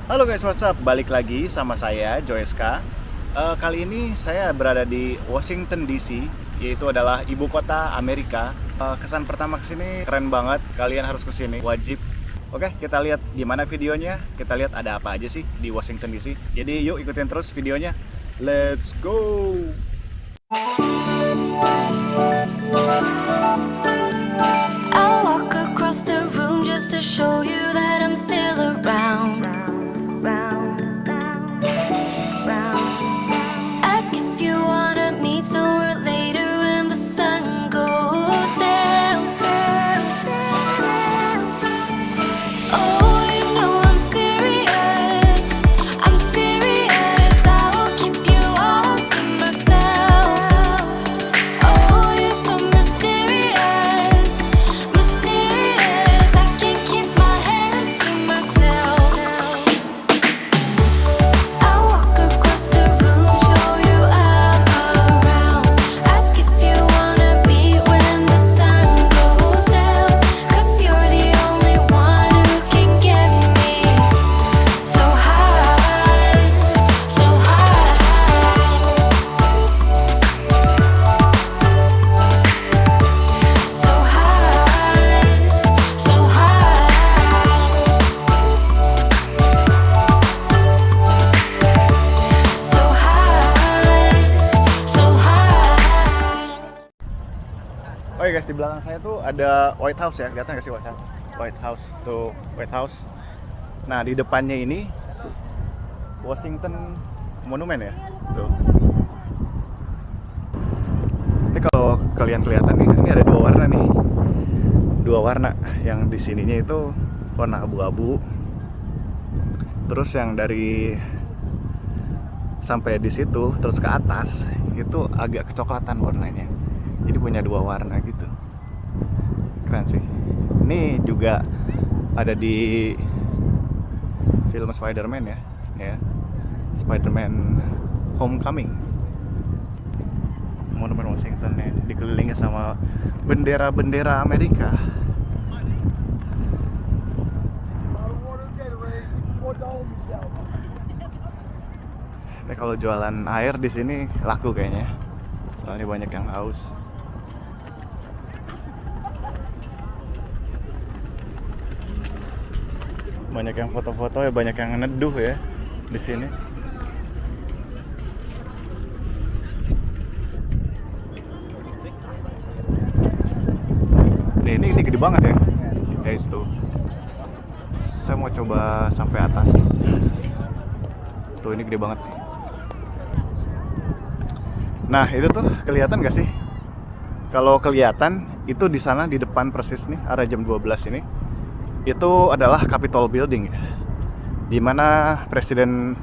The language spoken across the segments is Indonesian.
Halo guys, what's up? Balik lagi sama saya, Joeska. Kali ini saya berada di Washington DC, yaitu adalah ibu kota Amerika. Kesan pertama kesini keren banget, kalian harus kesini, wajib. Oke, kita lihat gimana videonya. Kita lihat ada apa aja sih di Washington DC. Jadi yuk ikutin terus videonya. Let's go! I'll walk across the room just to show you that I'm still around. Ask if you wanna meet somewhere later when the sun goes down. Oh, you know I'm serious. I'm serious. I will keep you all to myself. Oh, you're so mysterious, mysterious. I can't keep my hands to myself. I walk across the room, show you I'm around. Ask if you wanna meet when the sun goes down. 'Cause you're the only one who can get me so high, so high. So high, so high. So high, so high. Oke guys, di belakang saya tuh ada White House ya, kelihatan nggak sih White House? White House tuh, White House. Nah di depannya ini Washington Monument ya, tuh. Ini kalau kalian kelihatan nih, ini ada dua warna nih, dua warna. Yang di sininya itu warna abu-abu, terus yang dari sampai di situ terus ke atas itu agak kecoklatan warnanya. Jadi punya dua warna gitu. Keren sih. Ini juga ada di film Spider-Man ya. Spider-Man Homecoming. Monumen Washington ya, dikelilingi sama bendera-bendera Amerika. Ini kalau jualan air di sini laku kayaknya. Soalnya banyak yang haus. Banyak yang foto-foto ya, banyak yang neduh ya di sini. Ini gede banget ya, guys tuh. Saya mau coba sampai atas. Tuh ini gede banget. Nah itu tuh kelihatan gak sih? Kalau kelihatan itu di sana di depan persis nih, arah jam 12 ini. Itu adalah Capitol Building ya, dimana Presiden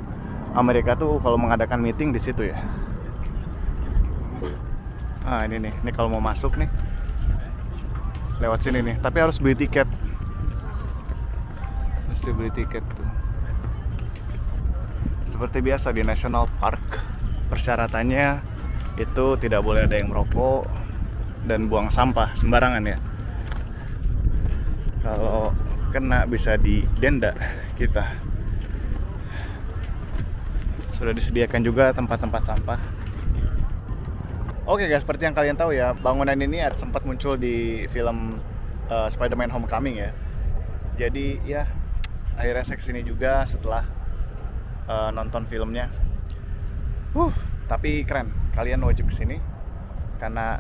Amerika tuh kalau mengadakan meeting di situ ya. Ah ini nih, ini kalau mau masuk nih lewat sini nih, tapi harus beli tiket. Mesti beli tiket tuh. Seperti biasa di National Park, persyaratannya itu tidak boleh ada yang merokok dan buang sampah sembarangan ya. Kalau kena bisa didenda kita. Sudah disediakan juga tempat-tempat sampah. Oke guys, seperti yang kalian tahu ya, bangunan ini sempat muncul di film Spider-Man Homecoming ya. Jadi ya akhirnya saya kesini juga setelah nonton filmnya. Tapi keren, kalian wajib kesini karena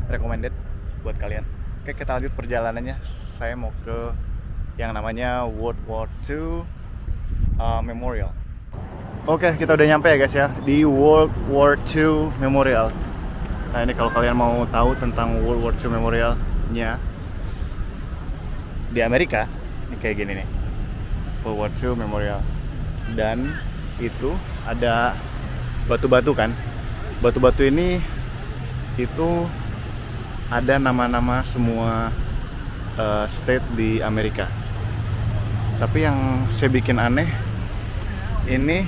recommended buat kalian. Oke, kita lanjut perjalanannya. Saya mau ke yang namanya World War II Memorial. Oke, kita udah nyampe ya guys ya, di World War II Memorial. Nah ini kalau kalian mau tahu tentang World War II Memorial-nya di Amerika, ini kayak gini nih, World War II Memorial. Dan itu ada batu-batu kan. Batu-batu ini itu ada nama-nama semua state di Amerika. Tapi yang saya bikin aneh ini,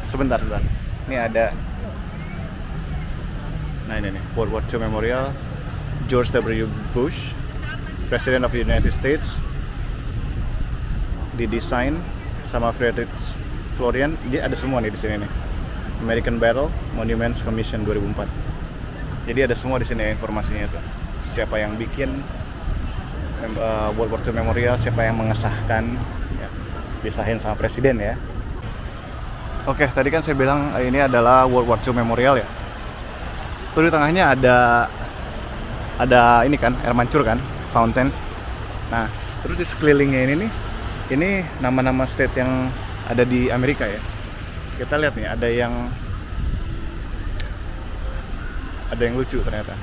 sebentar. Ini ada, nah ini nih, World War II Memorial, George W. Bush, President of the United States. Didesain sama Friedrich Florian, dia ada semua nih di sini nih. American Battle Monuments Commission 2004. Jadi ada semua di sini informasinya tuh. Siapa yang bikin World War II Memorial, siapa yang mengesahkan, ya, disahin sama presiden ya. Oke, tadi kan saya bilang ini adalah World War II Memorial ya. Tuh di tengahnya ada ini kan, air mancur kan, fountain. Nah, terus di sekelilingnya ini nih, ini nama-nama state yang ada di Amerika ya. Kita lihat nih, ada yang lucu ternyata.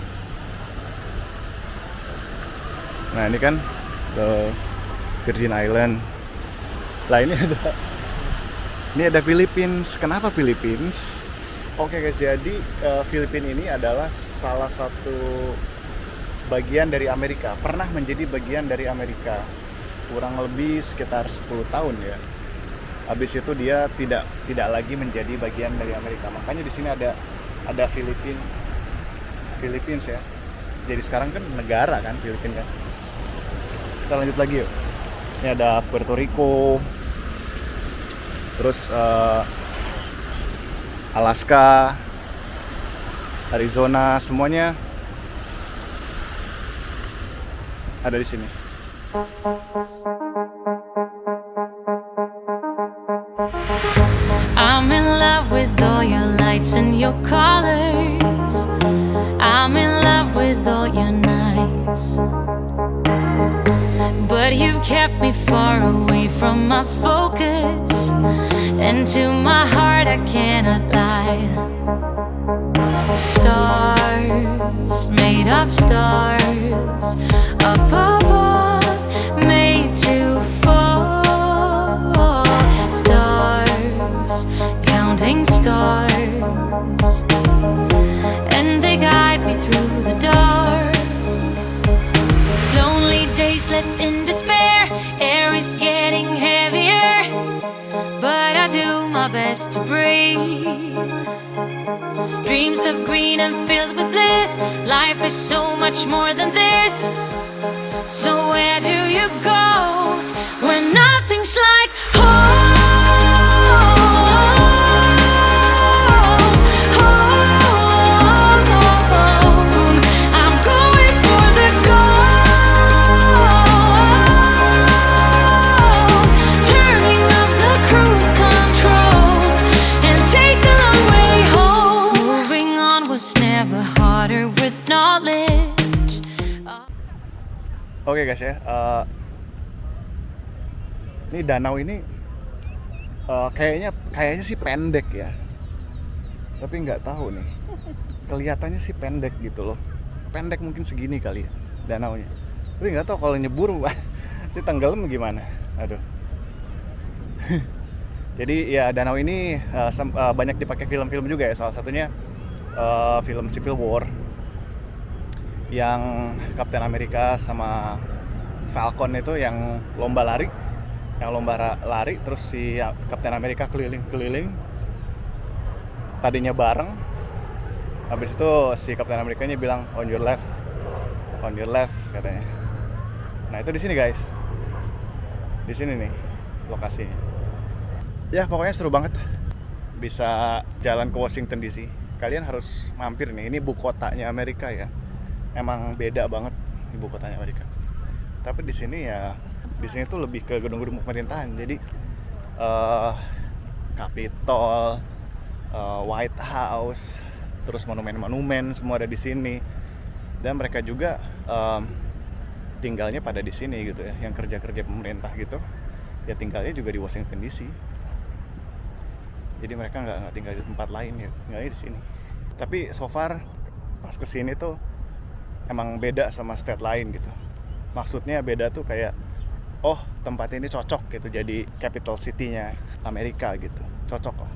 Nah, ini kan Virgin Island. Lah ini ada Philippines. Kenapa Philippines? Oke guys, jadi Filipina ini adalah salah satu bagian dari Amerika. Pernah menjadi bagian dari Amerika. Kurang lebih sekitar 10 tahun ya. Habis itu dia tidak lagi menjadi bagian dari Amerika. Makanya di sini ada Philippines ya. Jadi sekarang kan negara kan Filipina kan. Kita lanjut lagi yuk. Ini ada Puerto Rico. Terus Alaska, Arizona, semuanya ada di sini. I'm in love with all your lights and your colors. I'm in love with all your nights. But you've kept me far away from my focus, and to my heart I cannot lie. Stars, made of stars, up above, made to fall. Stars, counting stars, and they guide me through the dark. Lonely days left in despair, air is getting heavier, but I do my best to breathe. Dreams of green and filled with bliss, life is so much more than this. So where do you go when nothing's like home? I'm going for the gold, turning off the cruise control and take the long way home. Moving on was never harder with knowledge. Oke guys ya, ini danau ini kayaknya sih pendek ya, tapi nggak tahu nih, kelihatannya sih pendek gitu loh, pendek mungkin segini kali ya danaunya, tapi nggak tahu kalau nyebur nanti tenggelam gimana, aduh. Jadi ya danau ini banyak dipakai film-film juga ya, salah satunya film Civil War yang Captain America sama Falcon itu yang lomba lari, terus si Captain America keliling-keliling, tadinya bareng, habis itu si Captain America-nya bilang on your left katanya. Nah itu di sini guys, di sini nih lokasinya. Ya pokoknya seru banget, bisa jalan ke Washington DC. Kalian harus mampir nih, ini ibu kotanya Amerika ya. Emang beda banget ibu kotanya Amerika. Tapi di sini tuh lebih ke gedung-gedung pemerintahan. Jadi Capitol, White House, terus monumen-monumen semua ada di sini. Dan mereka juga tinggalnya pada di sini gitu ya. Yang kerja-kerja pemerintah gitu, ya tinggalnya juga di Washington DC. Jadi mereka nggak tinggal di tempat lain ya, tinggalnya di sini. Tapi so far pas kesini tuh emang beda sama state lain gitu. Maksudnya beda tuh kayak, oh tempat ini cocok gitu jadi capital city-nya Amerika gitu. Cocok lah.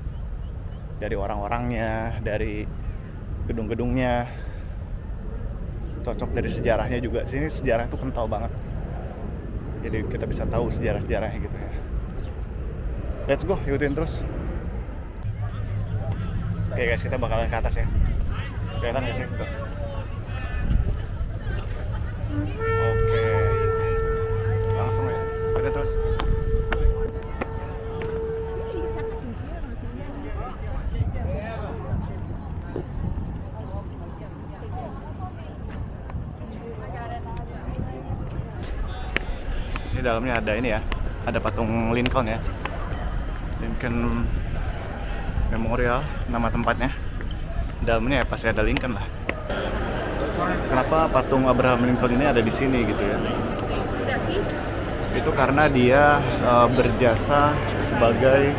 Dari orang-orangnya, dari gedung-gedungnya, cocok dari sejarahnya juga. Sini sejarah tuh kental banget. Jadi kita bisa tahu sejarah-sejarahnya gitu ya. Let's go, ikutin terus. Oke guys, kita bakalan ke atas ya. Kelihatan gak sih? Tuh. Oke, langsung ya, ikutin terus. dalamnya ada ini ya, ada patung Lincoln ya, Lincoln Memorial nama tempatnya. Dalamnya ya pasti ada Lincoln lah. Kenapa patung Abraham Lincoln ini ada di sini gitu ya? Itu karena dia berjasa sebagai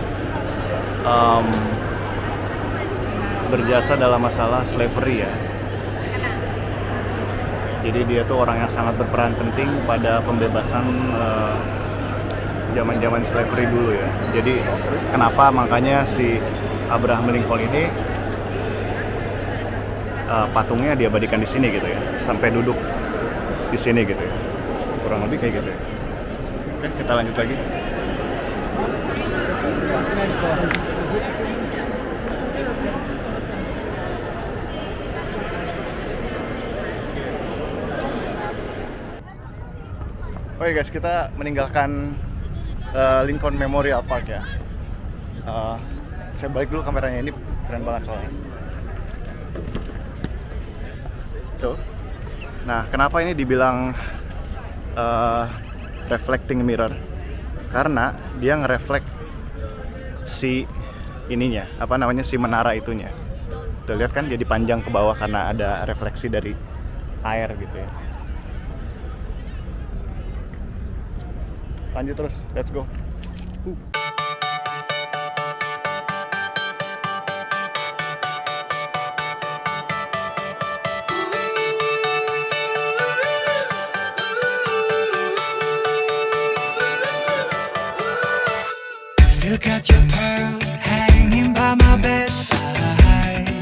berjasa dalam masalah slavery ya. Jadi dia tuh orang yang sangat berperan penting pada pembebasan zaman-zaman slavery dulu ya. Jadi kenapa makanya si Abraham Lincoln ini patungnya diabadikan di sini gitu ya, sampai duduk di sini gitu ya. Kurang lebih kayak gitu ya. Oke, kita lanjut lagi. Oke guys, kita meninggalkan Lincoln Memorial Park ya. Saya balik dulu kameranya, ini keren banget soalnya. Tuh. Nah, kenapa ini dibilang reflecting mirror? Karena dia ngereflect si ininya, apa namanya, si menara itunya. Tuh lihat kan, jadi panjang ke bawah karena ada refleksi dari air gitu ya. Lanjut terus, let's go. Still got your pearls hanging by my bedside.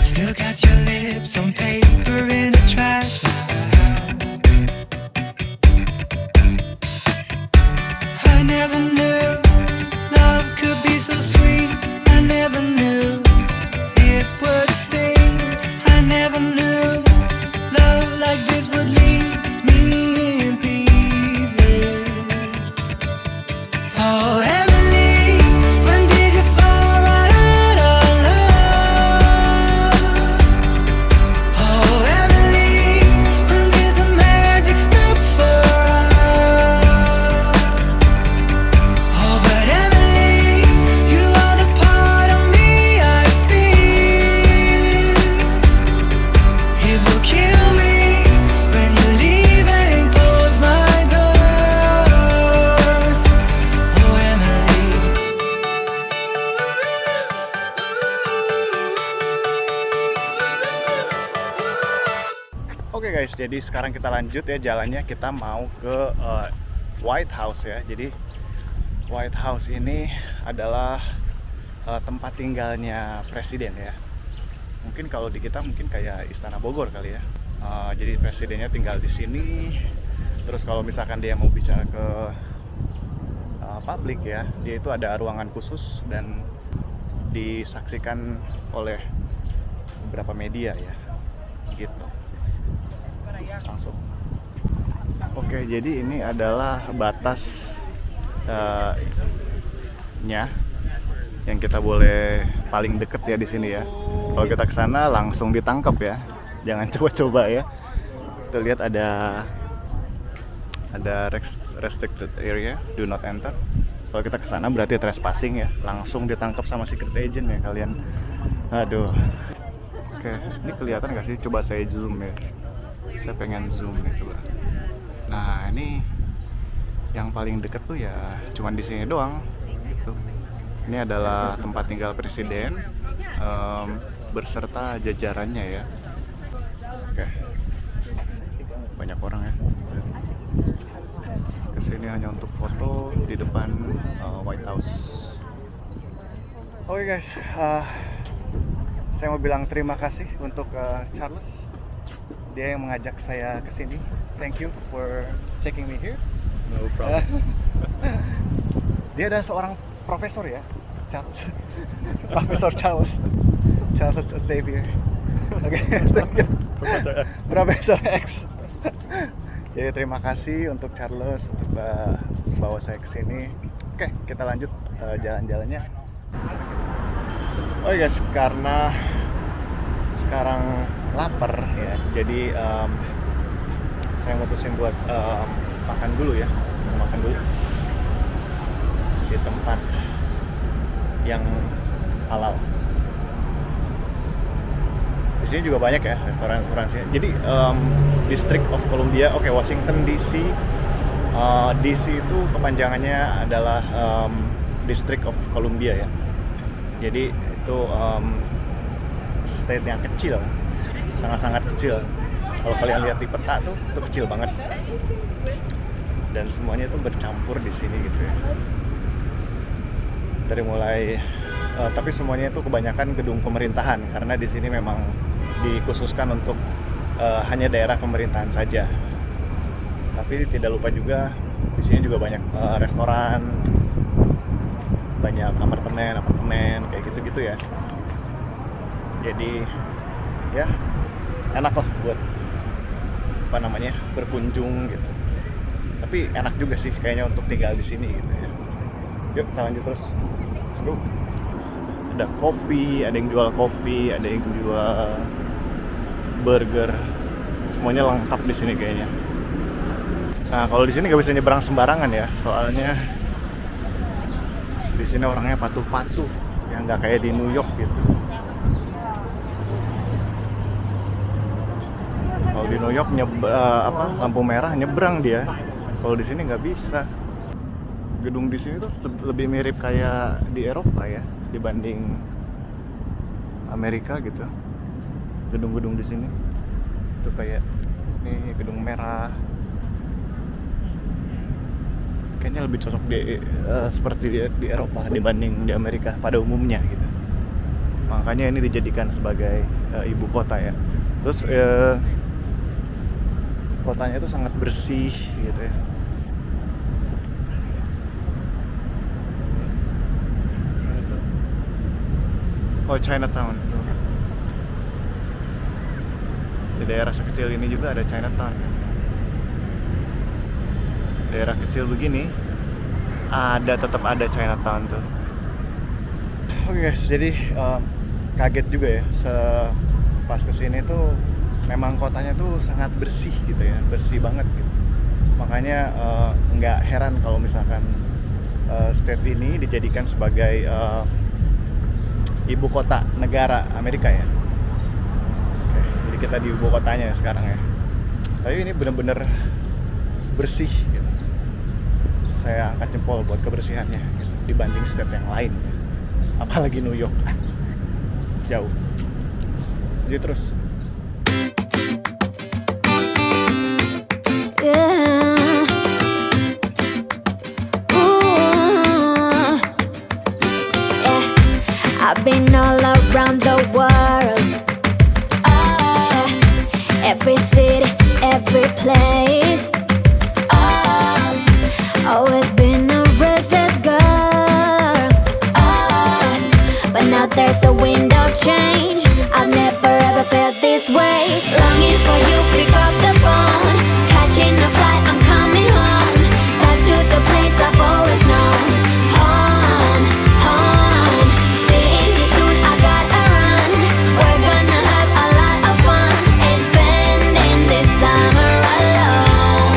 Still got your lips on paper in a trash now. I never knew love could be so sweet. I never knew it would sting. I never knew love like this would leave me in pieces. Oh, Emily, when did you fall right out of love? Oh, Emily, when did the magic stop for us? Oh, but Emily, you are the part of me I feel. It will kill me when you leave and close my door. Oh, Emily. Oke guys, jadi sekarang kita lanjut ya jalannya. Kita mau ke White House ya. Jadi White House ini adalah tempat tinggalnya presiden ya. Mungkin kalau di kita mungkin kayak Istana Bogor kali ya. Jadi presidennya tinggal di sini. Terus kalau misalkan dia mau bicara ke publik ya, dia itu ada ruangan khusus dan disaksikan oleh beberapa media ya. Gitu. Langsung. Oke, jadi ini adalah batas nya yang kita boleh paling deket ya di sini ya. Kalau kita ke sana langsung ditangkap ya. Jangan coba-coba ya. Kita lihat ada restricted area, do not enter. Kalau kita ke sana berarti trespassing ya. Langsung ditangkap sama secret agent ya kalian. Aduh. Oke, ini kelihatan nggak sih? Coba saya zoom ya. Saya pengen zoom nih coba. Nah, ini yang paling deket tuh ya cuman di sini doang gitu. Ini adalah tempat tinggal presiden beserta jajarannya ya. Oke. Banyak orang ya. Kesini hanya untuk foto di depan White House. Oke guys, saya mau bilang terima kasih untuk Charles. Dia yang mengajak saya ke sini. Thank you for taking me here. No problem. Dia adalah seorang profesor ya, Charles. Profesor Charles Xavier. Oke, thank you. Profesor X. Profesor X. Jadi terima kasih untuk Charles untuk bawa saya ke sini. Oke, kita lanjut jalan-jalannya. Oh guys, karena sekarang lapar ya, jadi saya mutusin buat makan dulu ya, makan dulu di tempat yang halal. Di sini juga banyak ya restoran-restoran sini. Jadi District of Columbia, oke, Washington DC. DC itu kepanjangannya adalah District of Columbia ya. Jadi itu state yang kecil, sangat-sangat kecil. Kalau kalian lihat di peta tuh, itu kecil banget. Dan semuanya itu bercampur di sini gitu ya. Dari mulai tapi semuanya itu kebanyakan gedung pemerintahan karena di sini memang dikhususkan untuk hanya daerah pemerintahan saja. Tapi tidak lupa juga di sini juga banyak restoran, banyak apartemen kayak gitu-gitu ya. Jadi ya enak lah buat berkunjung gitu. Tapi enak juga sih kayaknya untuk tinggal di sini gitu ya. Yuk kita lanjut terus. Let's go. Ada kopi, ada yang jual kopi, ada yang jual burger. Semuanya lengkap di sini kayaknya. Nah, kalau di sini nggak bisa nyebrang sembarangan ya, soalnya di sini orangnya patuh-patuh, yang nggak kayak di New York gitu. Kalau di New York lampu merah nyebrang dia. Kalau di sini nggak bisa. Gedung di sini tuh lebih mirip kayak di Eropa ya dibanding Amerika gitu. Gedung-gedung di sini itu kayak nih gedung merah. Kayaknya lebih cocok seperti di Eropa dibanding di Amerika pada umumnya gitu. Makanya ini dijadikan sebagai ibu kota ya. Terus kotanya itu sangat bersih gitu ya. Oh, Chinatown tuh. Di daerah sekecil ini juga ada Chinatown. Daerah kecil begini tetap ada Chinatown tuh. Oke guys, jadi kaget juga ya pas kesini tuh memang kotanya tuh sangat bersih gitu ya, bersih banget gitu. Makanya nggak heran kalau misalkan state ini dijadikan sebagai ibu kota negara Amerika ya. Oke, jadi kita di ibu kotanya sekarang ya. Tapi ini bener-bener bersih gitu. Saya angkat jempol buat kebersihannya gitu, dibanding state yang lain gitu. Apalagi New York, jauh. Jadi terus I've been all around the world, every city, every place. Always been a restless girl, but now there's a wind of change. I've never ever felt this way. Longing for you, pick up the phone. Catching a flight, I'm coming home. Back to the place I've always known. Home, home. Seeing you soon, I gotta run. We're gonna have a lot of fun and spending this summer alone.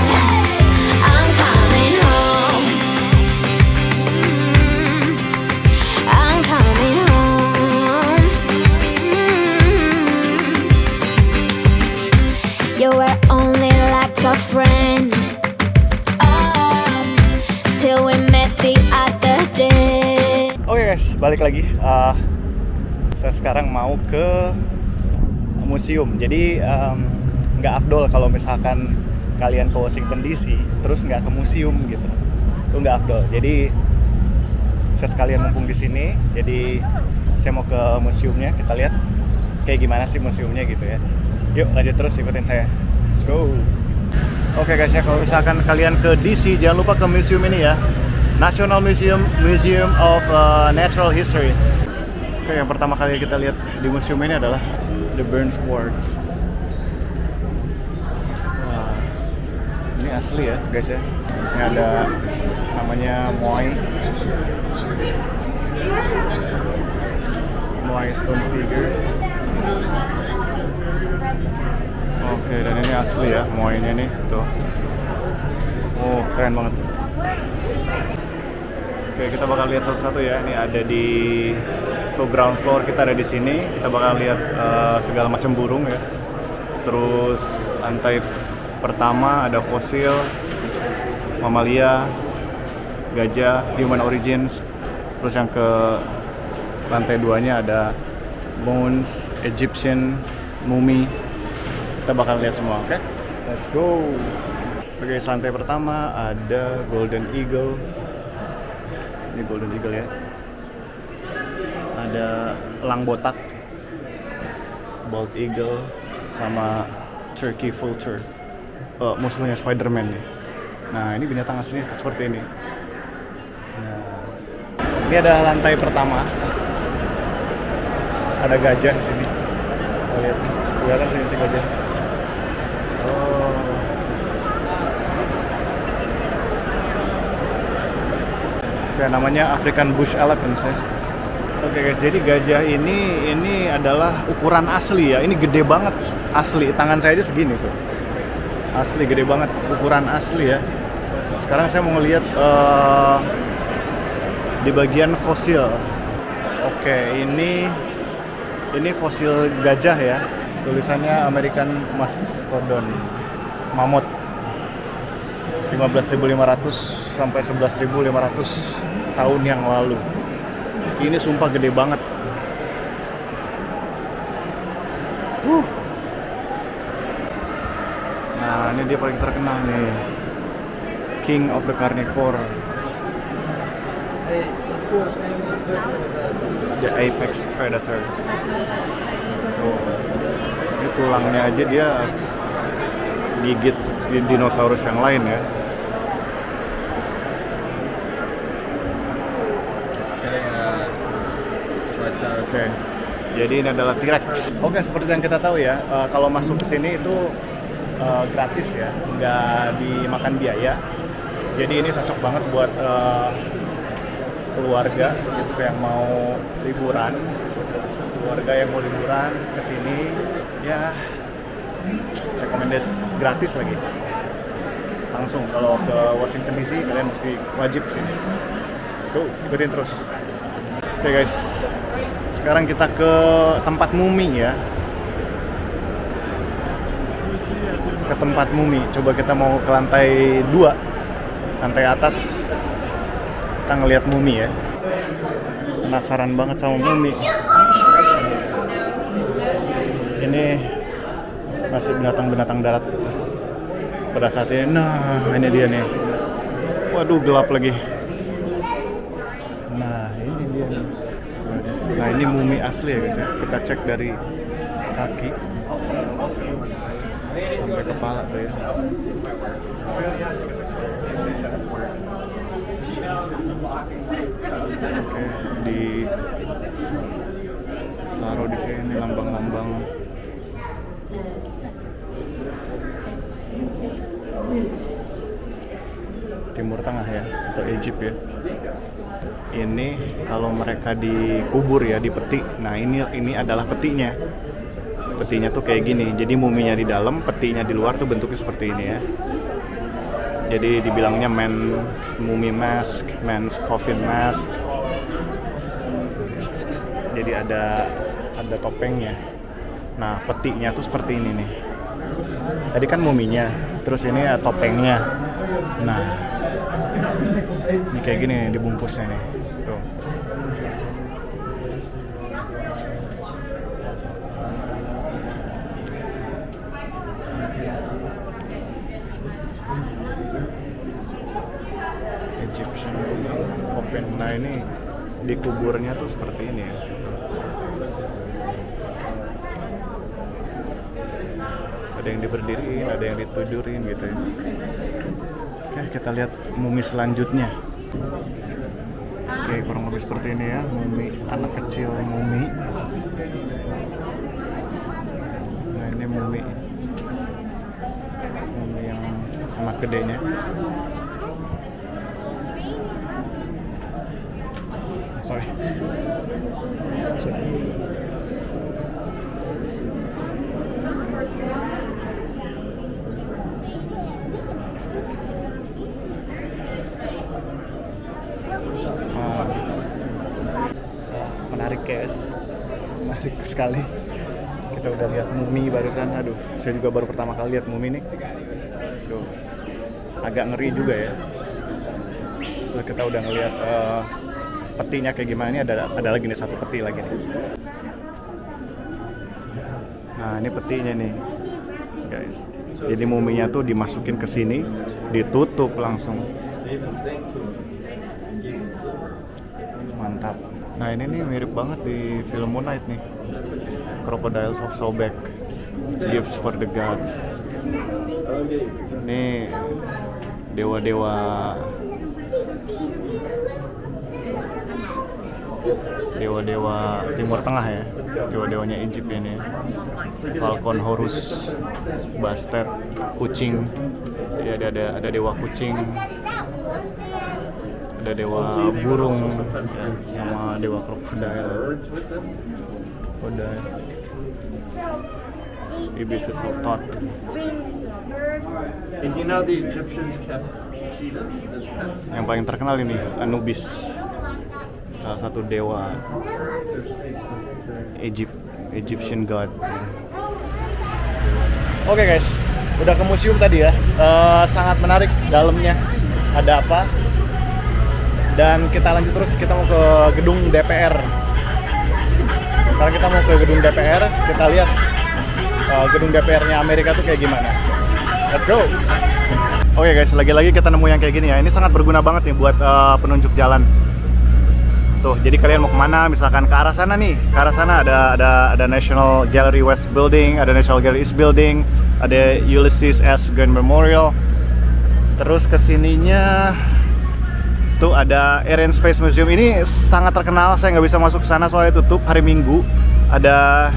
I'm coming home. I'm coming home. You were only like a friend, till we met the other day. oke guys, balik lagi. Saya sekarang mau ke museum. Jadi nggak afdol kalau misalkan kalian ke Washington DC terus nggak ke museum gitu. Itu nggak afdol. Jadi saya sekalian mumpung di sini, jadi saya mau ke museumnya. Kita lihat kayak gimana sih museumnya gitu ya. Yuk lanjut terus, ikutin saya. Let's go. Oke guys ya, kalau misalkan kalian ke DC jangan lupa ke museum ini ya. National Museum of Natural History. Oke, yang pertama kali kita lihat di museum ini adalah The Burns Quartz. Wah, ini asli ya guys ya. Ini ada namanya Moai stone figure. Oke, dan ini asli ya, moainya nih, tuh. Oh, keren banget. Oke, kita bakal lihat satu-satu ya. Ini ada di ground floor, kita ada di sini. Kita bakal lihat segala macam burung ya. Terus lantai pertama ada fosil, mamalia, gajah, human origins. Terus yang ke lantai 2-nya ada bones, Egyptian, mummy. Kita bakal lihat semua, oke? Let's go. Oke, lantai pertama ada golden eagle. Ini golden eagle ya. Ada elang botak, bald eagle, sama turkey vulture. Musuhnya Spider-Man nih. Nah, ini binatang aslinya seperti ini. Nah, ini ada lantai pertama. Ada gajah di sini. Lihat, kelihatan sini si gajah. Oh. Kayak namanya African bush elephants ya. Oke guys, jadi gajah ini adalah ukuran asli ya. Ini gede banget, asli. Tangan saya aja segini tuh. Asli gede banget, ukuran asli ya. Sekarang saya mau ngeliat di bagian fosil. Oke, ini fosil gajah ya. Tulisannya American Mastodon Mammoth 15.500 sampai 11.500 tahun yang lalu. Ini sumpah gede banget. Nah, ini dia paling terkenal nih. King of the Carnivore. The apex predator. Tuh. Ini tulangnya aja dia gigit dinosaurus yang lain ya. Oke. Jadi ini adalah T-Rex. Oke, seperti yang kita tahu ya, kalau masuk ke sini itu gratis ya, nggak dimakan biaya. Jadi ini cocok banget buat keluarga gitu yang mau liburan. Keluarga yang mau liburan ke sini ya recommended, gratis lagi. Langsung kalau ke Washington DC kalian mesti wajib sini. Let's go, ikutin terus. Oke guys, sekarang kita ke tempat mumi ya. Ke tempat mumi. Coba kita mau ke lantai 2. Lantai atas kita ngeliat mumi ya. Penasaran banget sama mumi. Ini masih binatang-binatang darat pada saat ini. Nah, ini dia nih. Waduh, gelap lagi. Nah, ini dia nih. Nah, ini mumi asli ya guys ya. Kita cek dari kaki sampai kepala tuh ya. Oke, taruh di sini lambang-lambang Timur Tengah ya, atau Egypt ya. Ini kalau mereka dikubur ya, di peti. Nah, ini adalah petinya. Petinya tuh kayak gini. Jadi muminya di dalam, petinya di luar tuh bentuknya seperti ini ya. Jadi dibilangnya man's mummy mask, man's coffin mask. Jadi ada topengnya. Nah, petinya tuh seperti ini nih. Tadi kan muminya, terus ini topengnya. Nah, ini kayak gini nih dibungkusnya nih. Tuh. Egyptian coffin. Nah, ini dikuburnya tuh seperti ini ya. Ada yang diberdiriin, ada yang ditidurin gitu ya. Oke, kita lihat mumi selanjutnya. Oke, kurang lebih seperti ini ya, mumi anak kecil mumi. Nah, ini mumi yang anak gedenya. Sorry. sekali. Kita udah lihat mumi barusan. Aduh, saya juga baru pertama kali lihat mumi nih. Aduh, agak ngeri juga ya. Terus kita udah ngeliat petinya kayak gimana. Ini ada lagi nih, satu peti lagi nih. Nah, ini petinya nih, guys. Jadi muminya tuh dimasukin ke sini, ditutup langsung. Mantap. Nah, ini nih mirip banget di film Moon Knight nih. Crocodiles of Sobek, Gifts for the Gods. Ini dewa-dewa Timur Tengah ya, dewa-dewanya Egypt ini. Falcon, Horus, Bastet, kucing. Jadi ada dewa kucing, ada dewa burung, ya, sama dewa krokodil. Ibis of Thoth. And you know the Egyptians kept cheetahs as pets. Yang paling terkenal ini Anubis, salah satu dewa Egyptian god. Oke guys, udah ke museum tadi ya. Sangat menarik dalamnya. Ada apa? Dan kita lanjut terus, kita mau ke gedung DPR. Sekarang kita mau ke gedung DPR, kita lihat gedung DPR-nya Amerika tuh kayak gimana. Let's go! Oke guys, lagi-lagi kita nemu yang kayak gini ya. Ini sangat berguna banget nih buat penunjuk jalan. Tuh, jadi kalian mau kemana? Misalkan ke arah sana nih. Ke arah sana ada National Gallery West Building, ada National Gallery East Building, ada Ulysses S. Grant Memorial. Terus kesininya tuh ada Air and Space Museum. Ini sangat terkenal, saya nggak bisa masuk ke sana soalnya tutup hari Minggu. Ada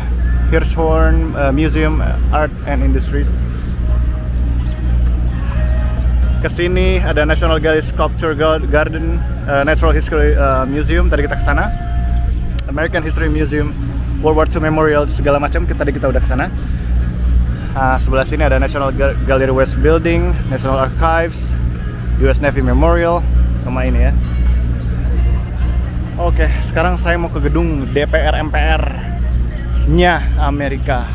Hirshhorn Museum Art and Industries. Kesini ada National Gallery Sculpture Garden, Natural History Museum. Tadi kita ke sana. American History Museum, World War II Memorial, segala macam. Kita udah ke sana. Sebelah sini ada National Gallery West Building, National Archives, US Navy Memorial, sama ini ya. Oke, sekarang saya mau ke gedung DPR MPR-nya Amerika.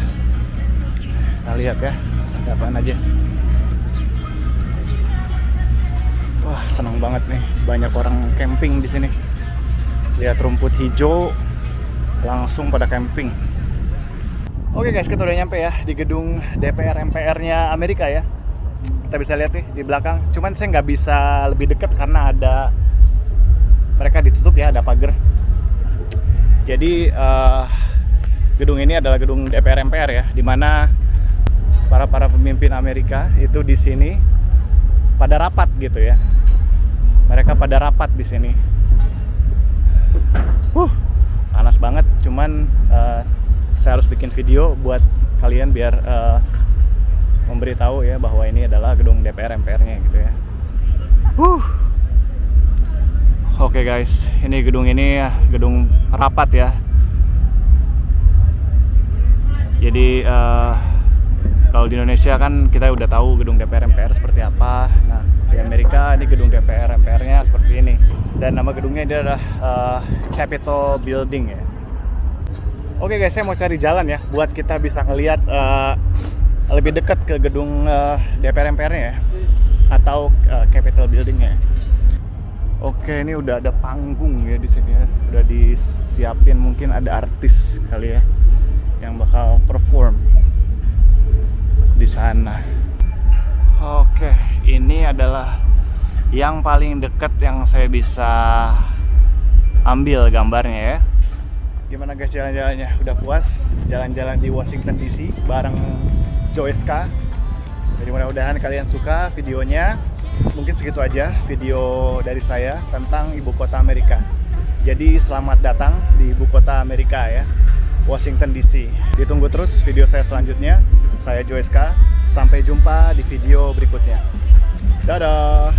Kita lihat ya, ada apaan aja. Wah, senang banget nih, banyak orang camping di sini. Lihat rumput hijau, langsung pada camping. Oke guys, kita udah nyampe ya di gedung DPR MPR-nya Amerika ya. Kita bisa lihat nih di belakang. Cuman saya nggak bisa lebih dekat karena mereka ditutup ya, ada pagar. Jadi gedung ini adalah gedung DPR MPR ya, di mana para pemimpin Amerika itu di sini pada rapat gitu ya. Mereka pada rapat di sini. Panas banget. Cuman saya harus bikin video buat kalian biar memberitahu ya bahwa ini adalah gedung DPR MPR-nya gitu ya. Oke guys, ini gedung rapat ya. Jadi kalau di Indonesia kan kita udah tahu gedung DPR MPR seperti apa. Nah, di Amerika ini gedung DPR MPR-nya seperti ini. Dan nama gedungnya ini adalah Capitol Building ya. Oke guys, saya mau cari jalan ya buat kita bisa ngelihat lebih dekat ke gedung DPR MPR-nya ya, atau Capitol Building-nya. Oke, ini udah ada panggung ya di sini ya. Udah disiapin, mungkin ada artis kali ya yang bakal perform di sana. Oke, ini adalah yang paling dekat yang saya bisa ambil gambarnya ya. Gimana guys jalan-jalannya? Udah puas jalan-jalan di Washington DC bareng Joyska. Jadi mudah-mudahan kalian suka videonya. Mungkin segitu aja video dari saya tentang ibu kota Amerika. Jadi selamat datang di ibu kota Amerika ya, Washington DC. Ditunggu terus video saya selanjutnya. Saya Joyska. Sampai jumpa di video berikutnya. Dadah.